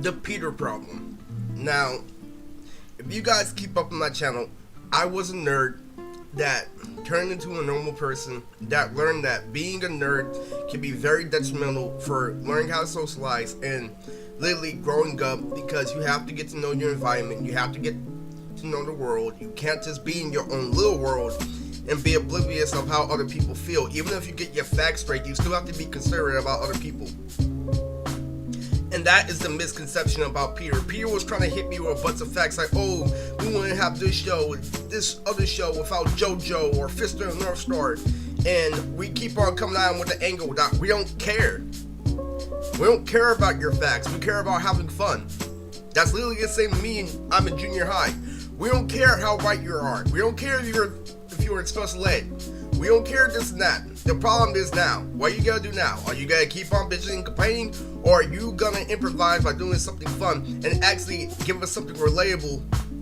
The Peter problem. Now, if you guys keep up on my channel, I was a nerd that turned into a normal person that learned that being a nerd can be very detrimental for learning how to socialize and literally growing up, because you have to get to know your environment, you have to get to know the world. You can't just be in your own little world and be oblivious of how other people feel. Even if you get your facts straight, you still have to be considerate about other people. And that is the misconception about Peter. Peter was trying to hit me with a bunch of facts like, oh, we wouldn't have this show, this other show without JoJo or Fister and North Star. And we keep on coming at him with the angle that we don't care. We don't care about your facts. We care about having fun. That's literally the same to me, and I'm in junior high. We don't care how white you are. We don't care if you're in special ed. We don't care this and that. The problem is now. What are you gonna do now? Are you gonna keep on bitching and complaining? Or are you gonna improvise by doing something fun and actually give us something relatable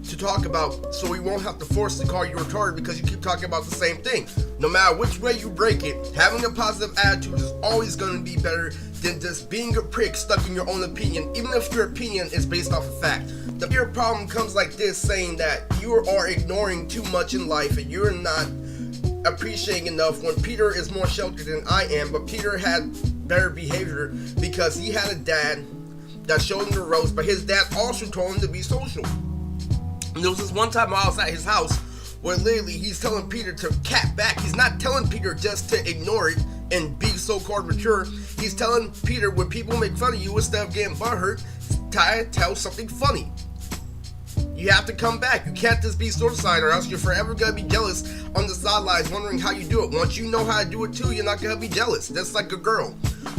to talk about, so we won't have to force to call you retarded because you keep talking about the same thing? No matter which way you break it, having a positive attitude is always gonna be better than just being a prick stuck in your own opinion, even if your opinion is based off of fact. The bigger problem comes like this, saying that you are ignoring too much in life and you're not appreciating enough when Peter is more sheltered than I am. But Peter had better behavior because he had a dad that showed him the ropes, but his dad also told him to be social. And there was this one time I was at his house where literally he's telling Peter to cat back. He's not telling Peter just to ignore it and be so-called mature. He's telling Peter, when people make fun of you, instead of getting butthurt, tell something funny. You have to come back. You can't just be suicide, or else you're forever gonna be jealous on the sidelines, wondering how you do it. Once you know how to do it too, you're not gonna be jealous. That's like a girl.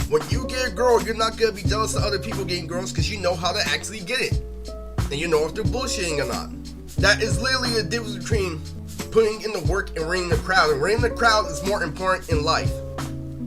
When you get a girl, you're not gonna be jealous of other people getting girls because you know how to actually get it, and you know if they're bullshitting or not. That is literally the difference between putting in the work and reading the crowd. And reading the crowd is more important in life.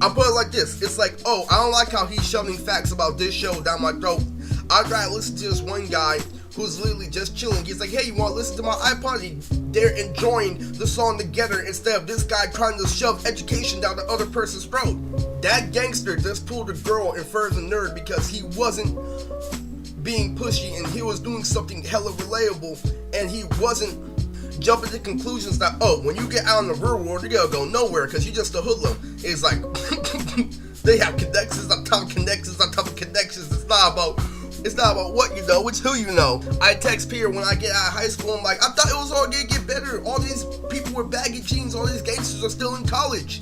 I'll put it like this. It's like, oh, I don't like how he's shoving facts about this show down my throat. I'd rather listen to this one guy who's literally just chilling. He's like, hey, you want to listen to my iPod? They're enjoying the song together instead of this guy trying to shove education down the other person's throat. That gangster just pulled a girl in front of the nerd because he wasn't being pushy and he was doing something hella relatable, and he wasn't jumping to conclusions that, oh, when you get out in the real world, you're gonna go nowhere because you're just a hoodlum. It's like, they have connections on top of connections on top of connections. It's not about what you know, it's who you know. I text Peter when I get out of high school, I'm like, I thought it was all gonna get better. All these people with baggy jeans, all these gangsters are still in college.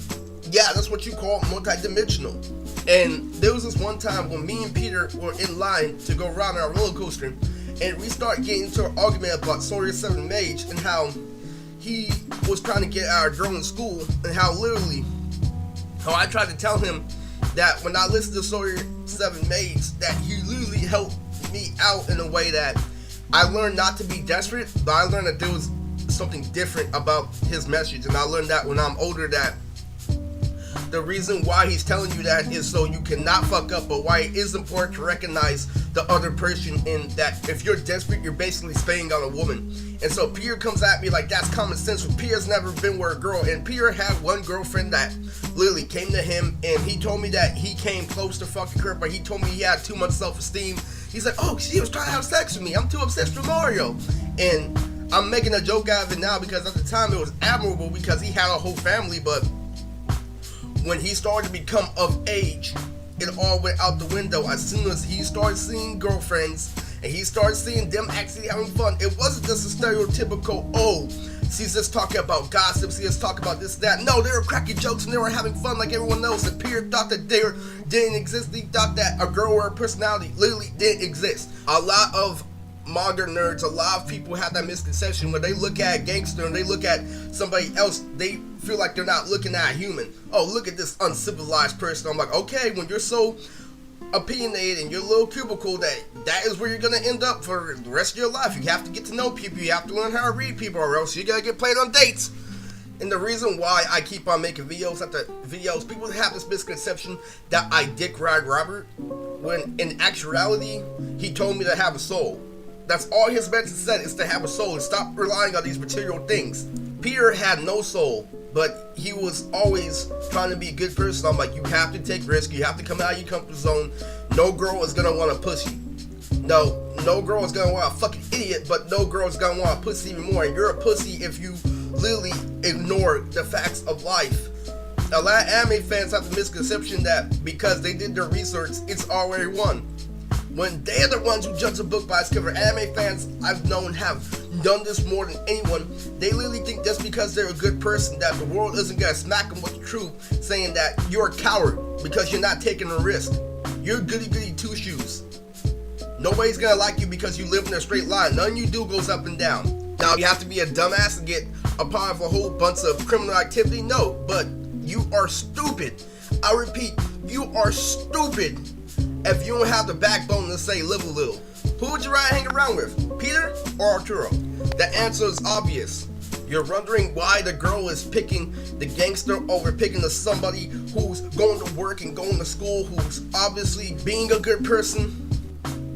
Yeah, that's what you call multi-dimensional. And there was this one time when me and Peter were in line to go ride on our roller coaster, and we started getting into an argument about Sawyer 7 Mage and how he was trying to get our girl in school, and how I tried to tell him that when I listened to Sawyer 7 Mage, that he literally helped me out in a way that I learned not to be desperate, but I learned that there was something different about his message. And I learned that when I'm older, that the reason why he's telling you that is so you cannot fuck up, but why it is important to recognize the other person, in that if you're desperate, you're basically spying on a woman. And so Peter comes at me like that's common sense, but Peter's never been with a girl. And Peter had one girlfriend that literally came to him, and he told me that he came close to fucking her, but he told me he had too much self-esteem. He's like, oh, she was trying to have sex with me, I'm too obsessed with Mario. And I'm making a joke out of it now because at the time it was admirable because he had a whole family, but when he started to become of age, it all went out the window. As soon as he started seeing girlfriends and he started seeing them actually having fun, it wasn't just a stereotypical, oh, she's just talking about gossip, she's just talking about this, that. No, they were cracking jokes and they were having fun like everyone else. And Peter thought that they didn't exist. He thought that a girl or a personality literally didn't exist. A lot of modern nerds, a lot of people have that misconception when they look at a gangster and they look at somebody else, they feel like they're not looking at a human. Oh, look at this uncivilized person. I'm like, okay, when you're so opinionated in your little cubicle, that is where you're gonna end up for the rest of your life. You have to get to know people, you have to learn how to read people, or else you're gonna get played on dates. And the reason why I keep on making videos after videos, people have this misconception that I dick ride Robert, when in actuality, he told me to have a soul. That's all his message said, is to have a soul and stop relying on these material things. Peter had no soul, but he was always trying to be a good person. I'm like, you have to take risks, you have to come out of your comfort zone. No girl is gonna want to push you. No girl is gonna want a fucking idiot, but no girl is gonna want a pussy even more. And you're a pussy if you literally ignore the facts of life. A lot of anime fans have the misconception that because they did their research, it's already won. When they are the ones who judge a book by its cover. Anime fans I've known have done this more than anyone. They literally think just because they're a good person that the world isn't gonna smack them with the truth, saying that you're a coward because you're not taking a risk. You're goody goody two shoes. Nobody's gonna like you because you live in a straight line. Nothing you do goes up and down. Now, you have to be a dumbass to get a part of a whole bunch of criminal activity? No, but you are stupid. I repeat, you are stupid if you don't have the backbone to say live a little. Who would you rather hang around with, Peter or Arturo? The answer is obvious. You're wondering why the girl is picking the gangster over picking the somebody who's going to work and going to school, who's obviously being a good person.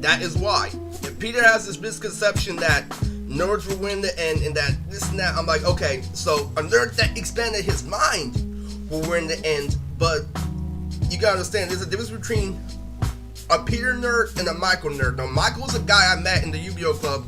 That is why. If Peter has this misconception that nerds will win the end and that this and that, I'm like, okay, so a nerd that expanded his mind will win the end, but you gotta understand, there's a difference between a Peter nerd and a Michael nerd. Now, Michael's a guy I met in the Yu-Gi-Oh club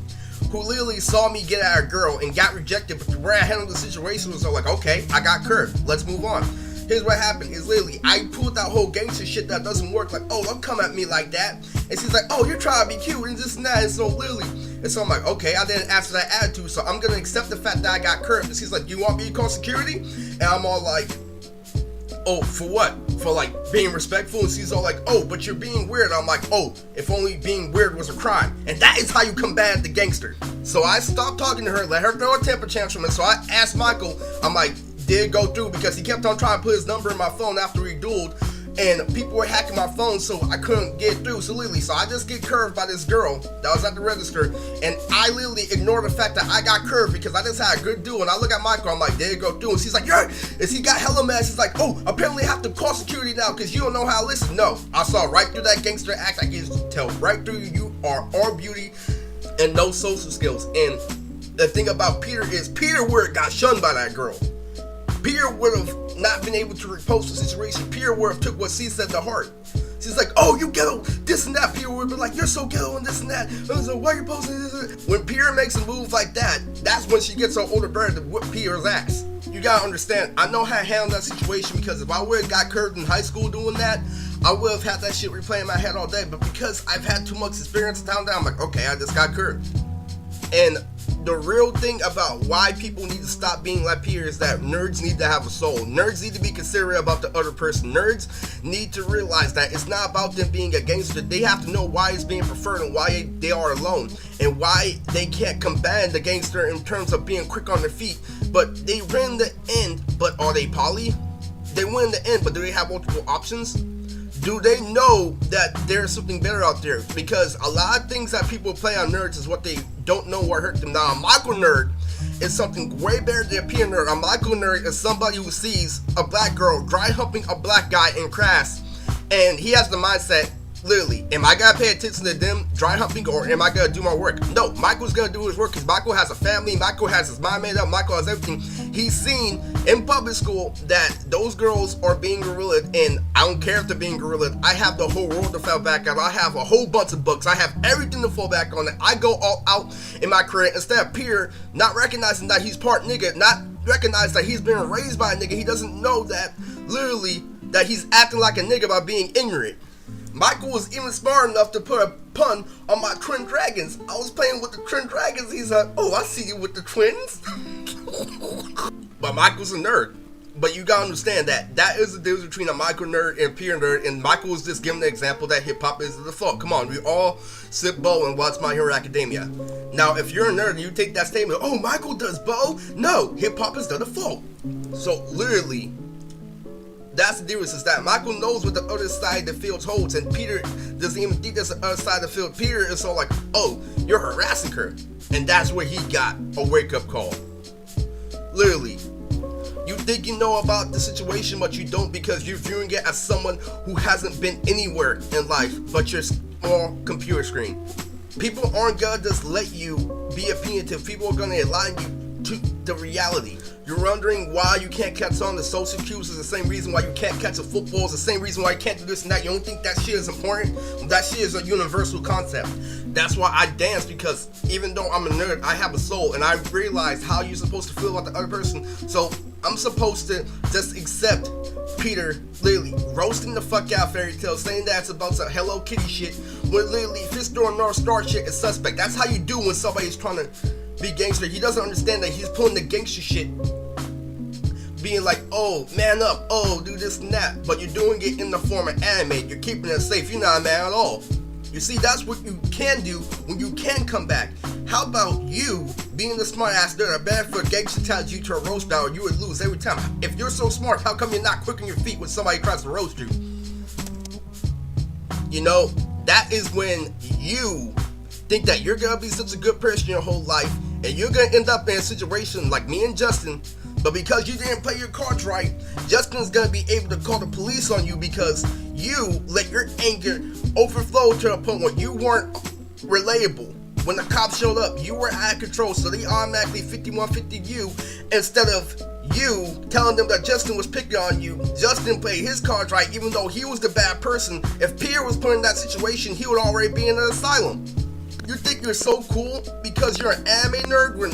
who literally saw me get at a girl and got rejected, but the way I handled the situation was so like, okay, I got curved, let's move on. Here's what happened is literally, I pulled that whole gangster shit that doesn't work, like, oh, don't come at me like that. And she's like, oh, you're trying to be cute and this and that, and so literally, and so I'm like, okay, I didn't ask for that attitude, so I'm gonna accept the fact that I got curved. And she's like, you want me to call security? And I'm all like, oh, for what? For like being respectful? And she's all like, oh, but you're being weird. I'm like, oh, if only being weird was a crime. And that is how you combat the gangster. So I stopped talking to her, let her throw a temper tantrum, and so I asked Michael, I'm like, did it go through? Because he kept on trying to put his number in my phone after we dueled, and people were hacking my phone, so I couldn't get through. So literally, so I just get curved by this girl that was at the register, and I literally ignored the fact that I got curved because I just had a good duel. And I look at Michael, I'm like, did it go through? And she's like, yeah. And he got hella mad. She's like, oh, apparently I have to call security now because you don't know how to listen. No, I saw right through that gangster act. I can tell right through you are all beauty and no social skills. And the thing about Peter is Peter would have got shunned by that girl. Peter would have not been able to repulse the situation. Peter would have took what she said to heart. She's like, oh, you ghetto, this and that. Peter would have been like, you're so ghetto and this and that. So why are you posting this? When Peter makes a move like that, that's when she gets her older brother to whip Peter's ass. You gotta understand, I know how to handle that situation because if I would have got curved in high school doing that, I would have had that shit replaying in my head all day. But because I've had too much experience down there, I'm like, okay, I just got curved. And the real thing about why people need to stop being like Peter is that nerds need to have a soul. Nerds need to be considerate about the other person. Nerds need to realize that it's not about them being a gangster. They have to know why it's being preferred and why they are alone and why they can't combat the gangster in terms of being quick on their feet. But they win the end, but are they poly? They win the end, but do they have multiple options? Do they know that there's something better out there? Because a lot of things that people play on nerds is what they don't know what hurt them. Now, a Michael nerd is something way better than a Peter nerd. A Michael nerd is somebody who sees a black girl dry humping a black guy in class, and he has the mindset, literally, am I gonna pay attention to them dry humping or am I gonna do my work? No, Michael's gonna do his work because Michael has a family, Michael has his mind made up, Michael has everything. He's seen in public school that those girls are being gorillaed, and I don't care if they're being gorillaed. I have the whole world to fall back on. I have a whole bunch of books. I have everything to fall back on. I go all out in my career instead of Peter not recognizing that he's part nigga, not recognize that he's been raised by a nigga. He doesn't know that literally that he's acting like a nigga by being ignorant. Michael was even smart enough to put a pun on my twin dragons. I was playing with the twin dragons. He's like, oh, I see you with the twins. But Michael's a nerd. But you gotta understand that is the difference between a Michael nerd and a Peter nerd. And Michael was just giving the example that hip hop is the default. Come on, we all sip bow and watch My Hero Academia. Now, if you're a nerd and you take that statement, oh, Michael does bow? No, hip hop is the default. So literally, that's the difference, is that Michael knows what the other side of the field holds, and Peter doesn't even think that's the other side of the field. Peter is so like, oh, you're harassing her. And that's where he got a wake-up call. Literally. You think you know about the situation, but you don't because you're viewing it as someone who hasn't been anywhere in life but your small computer screen. People aren't gonna just let you be opinionative. People are gonna align you to the reality. You're wondering why you can't catch on to social cues is the same reason why you can't catch a football. It's the same reason why you can't do this and that. You don't think that shit is important? Well, that shit is a universal concept. That's why I dance, because even though I'm a nerd, I have a soul, and I realize how you're supposed to feel about the other person. So I'm supposed to just accept Peter literally roasting the fuck out Fairy Tail, saying that it's about some Hello Kitty shit, when literally Fisto and North Star shit is suspect. That's how you do when somebody's trying to be gangster. He doesn't understand that he's pulling the gangster shit, being like, oh, man up, oh, do this and that, but you're doing it in the form of anime. You're keeping it safe. You're not a man at all. You see, that's what you can do when you can come back. How about you being the smart ass nerd? A bad for gangster challenge you to a roast battle, you would lose every time. If you're so smart, how come you're not quick on your feet when somebody tries to roast you? You know, that is when you think that you're gonna be such a good person your whole life, and you're gonna end up in a situation like me and Justin. But because you didn't play your cards right, Justin's gonna be able to call the police on you because you let your anger overflow to a point where you weren't relatable. When the cops showed up, you were out of control, so they automatically 51-50 you, instead of you telling them that Justin was picking on you. Justin played his cards right, even though he was the bad person. If Peter was put in that situation, he would already be in an asylum. You think you're so cool because you're an anime nerd, when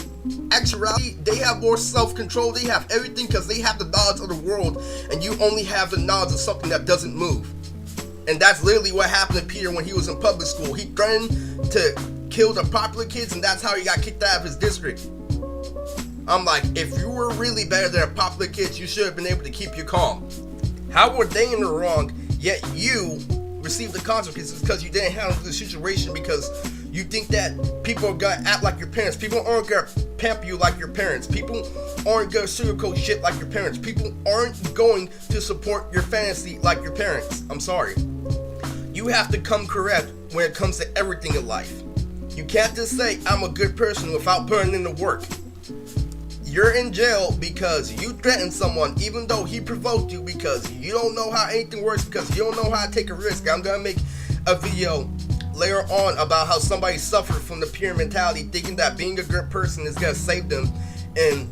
actuality, they have more self-control, they have everything because they have the knowledge of the world, and you only have the knowledge of something that doesn't move. And that's literally what happened to Peter when he was in public school. He threatened to kill the popular kids, and that's how he got kicked out of his district. I'm like, if you were really better than the popular kids, you should have been able to keep you calm. How were they in the wrong, yet you received the consequences because you didn't handle the situation, because you think that people are gonna act like your parents. People aren't gonna pamper you like your parents. People aren't gonna sugarcoat shit like your parents. People aren't going to support your fantasy like your parents. I'm sorry. You have to come correct when it comes to everything in life. You can't just say, I'm a good person, without putting in the work. You're in jail because you threatened someone, even though he provoked you, because you don't know how anything works, because you don't know how to take a risk. I'm gonna make a video later on about how somebody suffered from the peer mentality, thinking that being a good person is gonna save them. And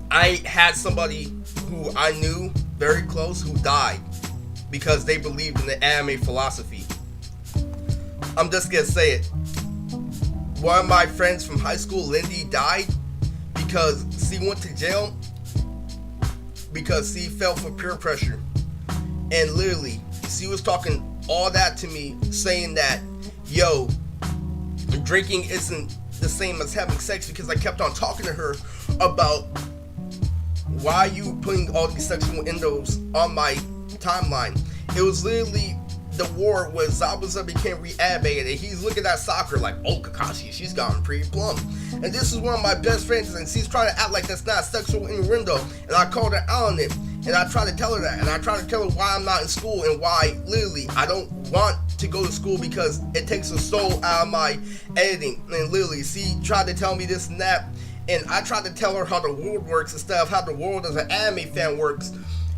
I had somebody who I knew very close who died because they believed in the anime philosophy. I'm just gonna say it. One of my friends from high school, Lindy, died because she went to jail because she fell for peer pressure. And literally, she was talking all that to me, saying that, yo, drinking isn't the same as having sex, because I kept on talking to her about why you putting all these sexual innuendos on my timeline. It was literally the war when Zabuza became reanimated, and he's looking at Sakura like, oh, Kakashi, she's gone pretty plump. And this is one of my best friends, and she's trying to act like that's not a sexual innuendo, and I called her out on it, and I tried to tell her that, and I tried to tell her why I'm not in school, and why, literally, I don't want to go to school because it takes a soul out of my editing. And literally, she tried to tell me this and that, and I tried to tell her how the world works instead of how the world as an anime fan works.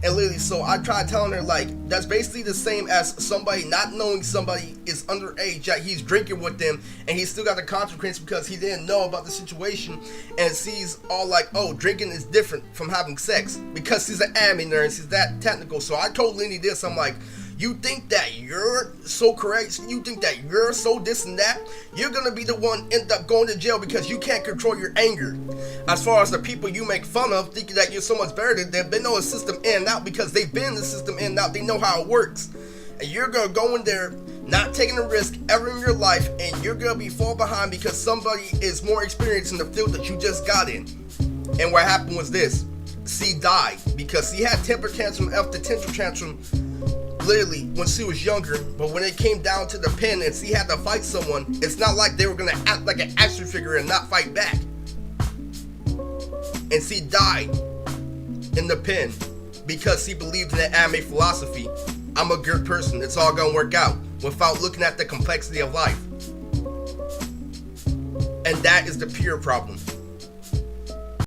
And literally, so I tried telling her, like, that's basically the same as somebody not knowing somebody is underage, that he's drinking with them, and he still got the consequence because he didn't know about the situation, and she's all like, oh, drinking is different from having sex, because she's an anime nerd, and she's that technical. So I told Lindy this, I'm like, you think that you're so correct, you think that you're so this and that, you're gonna be the one end up going to jail because you can't control your anger. As far as the people you make fun of, thinking that you're so much better than them, they know the system in and out because they've been in the system in and out, they know how it works. And you're gonna go in there not taking a risk ever in your life, and you're gonna be fall behind because somebody is more experienced in the field that you just got in. And what happened was this: she died because she had temper tantrum after temper tantrum literally when she was younger, but when it came down to the pen and she had to fight someone, it's not like they were gonna act like an action figure and not fight back. And she died in the pen because she believed in the anime philosophy. I'm a good person, it's all gonna work out, without looking at the complexity of life. And that is the pure problem.